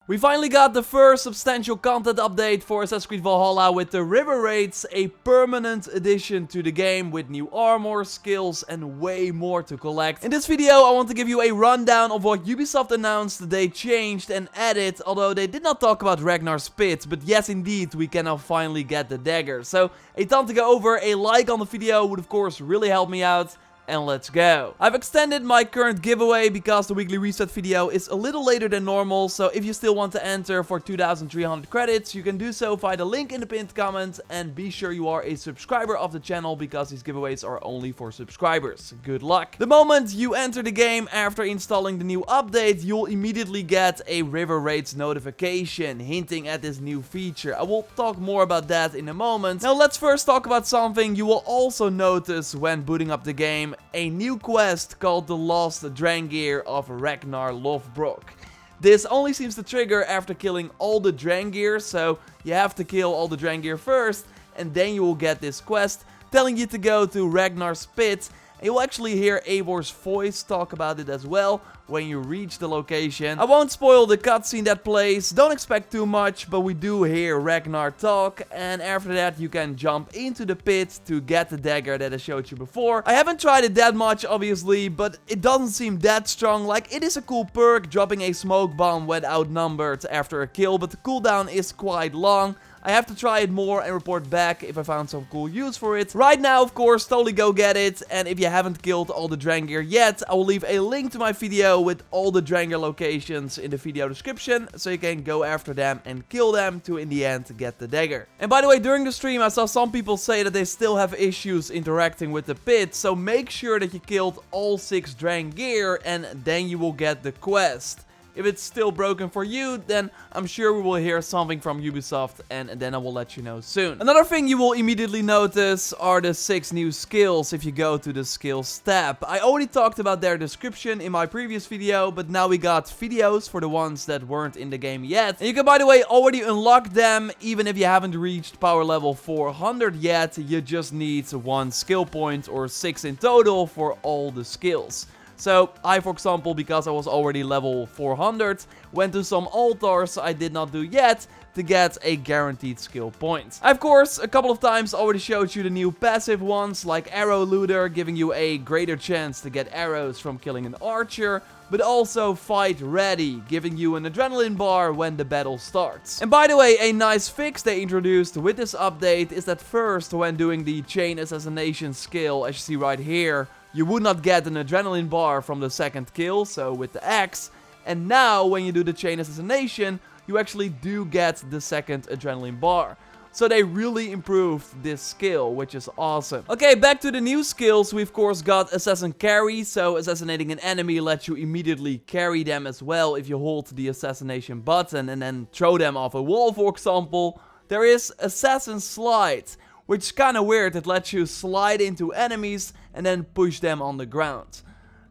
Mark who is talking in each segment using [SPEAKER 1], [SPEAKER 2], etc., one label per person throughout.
[SPEAKER 1] We finally got the first substantial content update for Assassin's Creed Valhalla with the River Raids, a permanent addition to the game with new armor, skills and way more to collect. In this video I want to give you a rundown of what Ubisoft announced they changed and added, although they did not talk about Ragnar's pit, but yes indeed we can now finally get the dagger. So a ton to go over, a like on the video would of course really help me out. And let's go. I've extended my current giveaway because the weekly reset video is a little later than normal, so if you still want to enter for 2,300 credits, you can do so via the link in the pinned comment, and be sure you are a subscriber of the channel because these giveaways are only for subscribers. Good luck. The moment you enter the game after installing the new update, you'll immediately get a River Raids notification hinting at this new feature. I will talk more about that in a moment. Now let's first talk about something you will also notice when booting up the game. A new quest called the Lost Drangir of Ragnar Lothbrok. This only seems to trigger after killing all the Drangir, so you have to kill all the Drangir first, and then you will get this quest telling you to go to Ragnar's pit. And you'll actually hear Eivor's voice talk about it as well when you reach the location. I won't spoil the cutscene that plays, don't expect too much, but we do hear Ragnar talk, and after that you can jump into the pit to get the dagger that I showed you before. I haven't tried it that much obviously, but it doesn't seem that strong. Like, it is a cool perk, dropping a smoke bomb when outnumbered after a kill, but the cooldown is quite long. I have to try it more and report back if I found some cool use for it. Right now, of course, totally go get it. And if you haven't killed all the Drangir yet, I will leave a link to my video with all the Drangir locations in the video description, so you can go after them and kill them to, in the end, get the dagger. And by the way, during the stream, I saw some people say that they still have issues interacting with the pit, so make sure that you killed all 6 Drangir, and then you will get the quest. If it's still broken for you, then I'm sure we will hear something from Ubisoft, and then I will let you know soon. Another thing you will immediately notice are the 6 new skills if you go to the skills tab. I already talked about their description in my previous video, but now we got videos for the ones that weren't in the game yet. And you can, by the way, already unlock them even if you haven't reached power level 400 yet. You just need 1 skill point or 6 in total for all the skills. So, I, for example, because I was already level 400, went to some altars I did not do yet to get a guaranteed skill point. I, of course, a couple of times already showed you the new passive ones, like Arrow Looter, giving you a greater chance to get arrows from killing an archer, but also Fight Ready, giving you an adrenaline bar when the battle starts. And by the way, a nice fix they introduced with this update is that first, when doing the chain assassination skill, as you see right here, you would not get an adrenaline bar from the second kill, so with the axe. And now, when you do the chain assassination, you actually do get the second adrenaline bar. So they really improved this skill, which is awesome. Okay, back to the new skills. We of course got Assassin Carry, so assassinating an enemy lets you immediately carry them as well if you hold the assassination button and then throw them off a wall, for example. There is Assassin Slide, which is kinda weird. It lets you slide into enemies and then push them on the ground.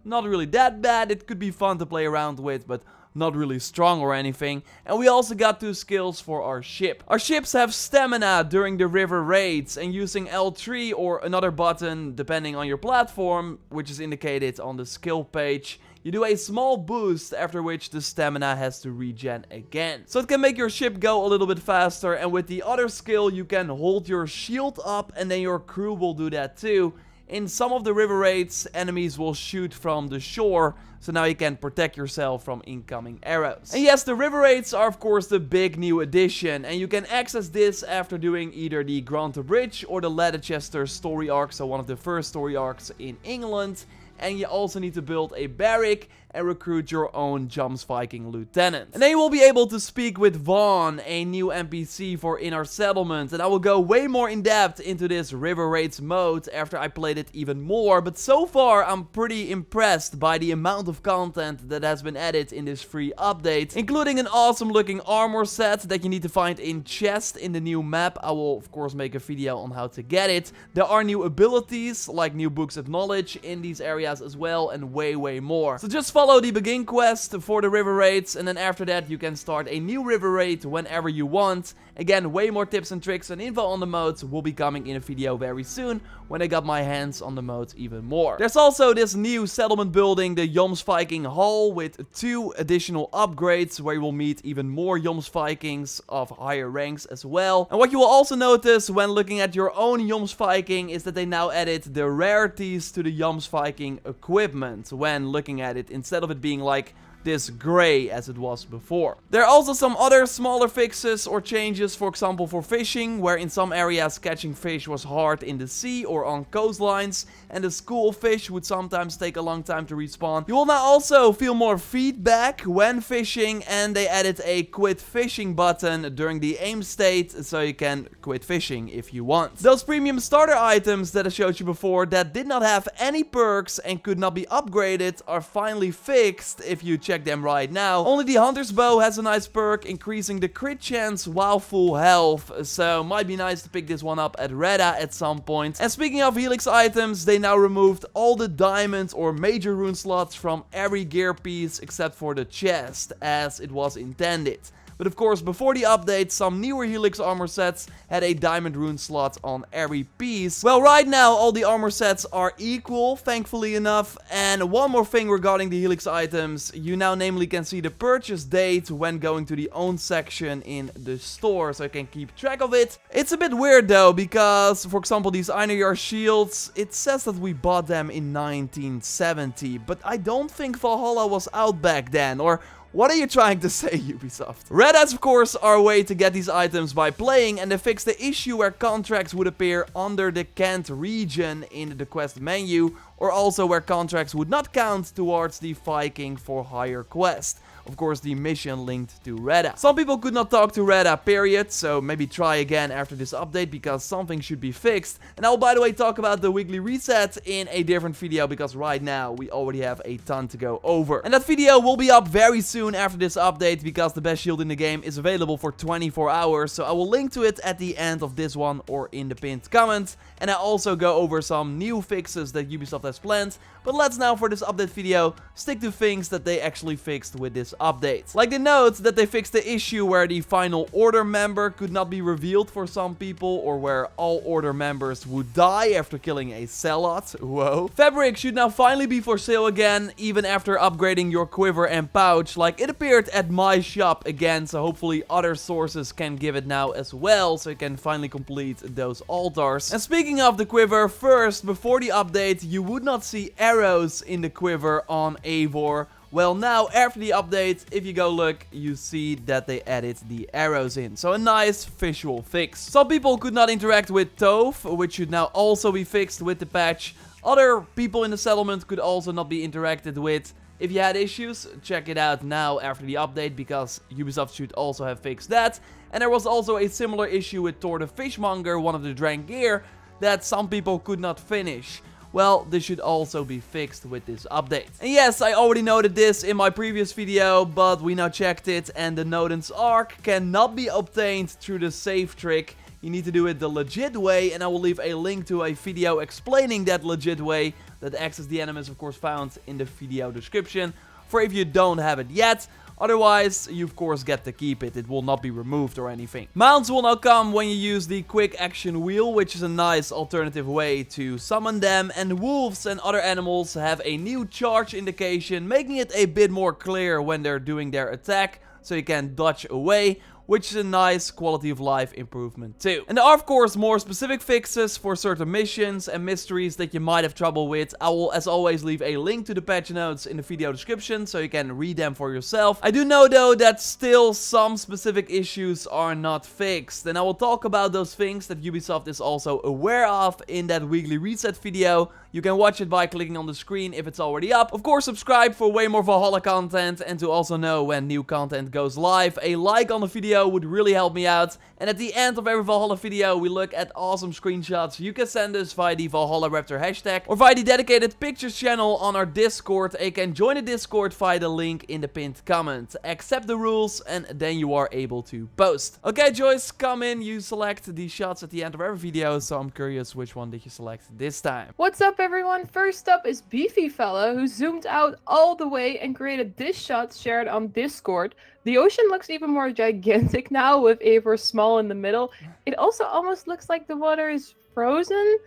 [SPEAKER 1] Not really that bad, it could be fun to play around with, but not really strong or anything. And we also got 2 skills for our ship. Our ships have stamina during the river raids, and using L3 or another button, depending on your platform, which is indicated on the skill page, you do a small boost, after which the stamina has to regen again. So it can make your ship go a little bit faster, and with the other skill you can hold your shield up and then your crew will do that too. In some of the river raids, enemies will shoot from the shore, so now you can protect yourself from incoming arrows. And yes, the river raids are of course the big new addition, and you can access this after doing either the Granta Bridge or the Leicester story arc, so one of the first story arcs in England. And you also need to build a barrack and recruit your own Jumps Viking lieutenant. And then you will be able to speak with Vaughn, a new NPC for In Our Settlement. And I will go way more in depth into this River Raids mode after I played it even more. But so far, I'm pretty impressed by the amount of content that has been added in this free update. Including an awesome looking armor set that you need to find in chest in the new map. I will of course make a video on how to get it. There are new abilities, like new books of knowledge in these areas as well, and way more. So just follow the begin quest for the river raids, and then after that you can start a new river raid whenever you want. Again, way more tips and tricks and info on the modes will be coming in a video very soon when I got my hands on the modes even more. There's also this new settlement building, the Jomsviking Hall, with 2 additional upgrades where you will meet even more Jomsvikings of higher ranks as well. And what you will also notice when looking at your own Jomsviking is that they now added the rarities to the Jomsviking equipment when looking at it, instead of it being like this gray as it was before. There are also some other smaller fixes or changes, for example for fishing, where in some areas catching fish was hard in the sea or on coastlines, and the school of fish would sometimes take a long time to respawn. You will now also feel more feedback when fishing, and they added a quit fishing button during the aim state, so you can quit fishing if you want. Those premium starter items that I showed you before that did not have any perks and could not be upgraded are finally fixed if you check them right now. Only the Hunter's Bow has a nice perk, increasing the crit chance while full health, so might be nice to pick this one up at Reda at some point. And speaking of Helix items, they now removed all the diamonds or major rune slots from every gear piece except for the chest, as it was intended. But of course, before the update, some newer Helix armor sets had a diamond rune slot on every piece. Well, right now, all the armor sets are equal, thankfully enough. And one more thing regarding the Helix items, you now namely can see the purchase date when going to the own section in the store, so you can keep track of it. It's a bit weird though, because, for example, these Einarjar shields, it says that we bought them in 1970, but I don't think Valhalla was out back then, or what are you trying to say, Ubisoft? Red Hats, of course, are a way to get these items by playing, and they fixed the issue where contracts would appear under the Kent region in the quest menu, or also where contracts would not count towards the Viking for hire quest. Of course, the mission linked to Reda. Some people could not talk to Reda, period, so maybe try again after this update, because something should be fixed. And I will, by the way, talk about the weekly reset in a different video, because right now we already have a ton to go over. And that video will be up very soon after this update, because the best shield in the game is available for 24 hours, so I will link to it at the end of this one or in the pinned comment. And I also go over some new fixes that Ubisoft has planned. But let's now, for this update video, stick to things that they actually fixed with this update. Like the note that they fixed the issue where the final order member could not be revealed for some people, or where all order members would die after killing a zealot. Whoa. Fabric should now finally be for sale again, even after upgrading your quiver and pouch, like it appeared at my shop again, so hopefully other sources can give it now as well, so you can finally complete those altars. And speaking of the quiver, first, before the update, you would not see arrows in the quiver on Eivor. Well, now, after the update, if you go look, you see that they added the arrows in. So a nice visual fix. Some people could not interact with Toph, which should now also be fixed with the patch. Other people in the settlement could also not be interacted with. If you had issues, check it out now after the update, because Ubisoft should also have fixed that. And there was also a similar issue with Thor the Fishmonger, one of the Drangir, that some people could not finish. Well, this should also be fixed with this update. And yes, I already noted this in my previous video, but we now checked it, and the Nodens Arc cannot be obtained through the save trick. You need to do it the legit way, and I will leave a link to a video explaining that legit way that access the enemy is of course found in the video description, for if you don't have it yet. Otherwise, you of course get to keep it. It will not be removed or anything. Mounts will now come when you use the quick action wheel, which is a nice alternative way to summon them. And wolves and other animals have a new charge indication, making it a bit more clear when they're doing their attack, so you can dodge away, which is a nice quality of life improvement too. And there are of course more specific fixes for certain missions and mysteries that you might have trouble with. I will, as always, leave a link to the patch notes in the video description, so you can read them for yourself. I do know though that still some specific issues are not fixed, and I will talk about those things that Ubisoft is also aware of in that weekly reset video. You can watch it by clicking on the screen if it's already up. Of course, subscribe for way more Valhalla content, and to also know when new content goes live. A like on the video video would really help me out. And at the end of every Valhalla video, we look at awesome screenshots you can send us via the Valhalla Raptor hashtag or via the dedicated pictures channel on our Discord. You can join the Discord via the link in the pinned comment. Accept the rules and then you are able to post. Okay, Joyce, come in. You select the shots at the end of every video, so I'm curious which one did you select this time.
[SPEAKER 2] What's up, everyone? First up is Beefy Fella, who zoomed out all the way and created this shot shared on Discord. The ocean looks even more gigantic now, with Eivor small in the middle. It also almost looks like the water is frozen.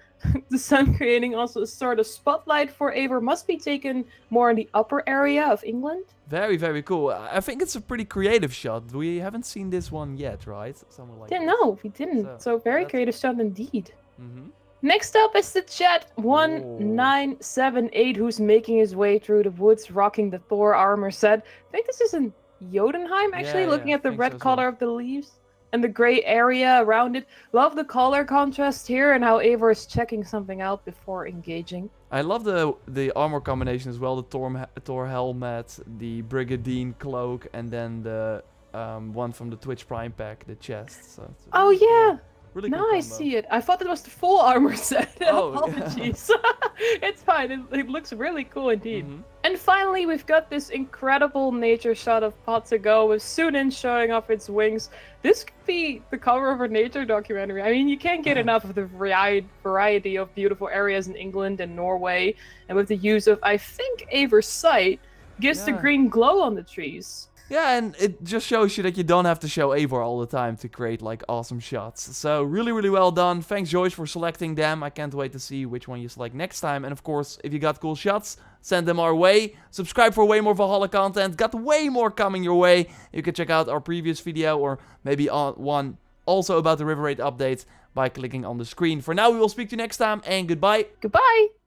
[SPEAKER 2] The sun creating also a sort of spotlight for Eivor must be taken more in the upper area of England.
[SPEAKER 1] Very, very cool. I think it's a pretty creative shot. We haven't seen this one yet, right? Somewhere like
[SPEAKER 2] Didn't
[SPEAKER 1] this.
[SPEAKER 2] know, we didn't. So very creative shot indeed.
[SPEAKER 1] Mm-hmm.
[SPEAKER 2] Next up is the chat 1978, who's making his way through the woods rocking the Thor armor set. I think this is in Jotunheim, actually, looking at the red color of the leaves and the gray area around it. Love the color contrast here and how Eivor is checking something out before engaging.
[SPEAKER 1] I love the armor combination as well. The Thor helmet, the Brigadine cloak, and then the one from the Twitch Prime pack, the chest. So
[SPEAKER 2] oh yeah!
[SPEAKER 1] Really
[SPEAKER 2] now
[SPEAKER 1] cool
[SPEAKER 2] I see it. I thought it was the full armor set.
[SPEAKER 1] Oh,
[SPEAKER 2] apologies. It's fine. It looks really cool indeed.
[SPEAKER 1] Mm-hmm.
[SPEAKER 2] And finally, we've got this incredible nature shot of Potsago with Sunin showing off its wings. This could be the cover of a nature documentary. I mean, you can't get enough of the variety of beautiful areas in England and Norway. And with the use of, I think, Eivor's sight, gives the green glow on the trees.
[SPEAKER 1] Yeah, and it just shows you that you don't have to show Eivor all the time to create, like, awesome shots. So, really, really well done. Thanks, Joyce, for selecting them. I can't wait to see which one you select next time. And, of course, if you got cool shots, send them our way. Subscribe for way more Valhalla content. Got way more coming your way. You can check out our previous video or maybe one also about the River Raid update by clicking on the screen. For now, we will speak to you next time, and goodbye.
[SPEAKER 2] Goodbye!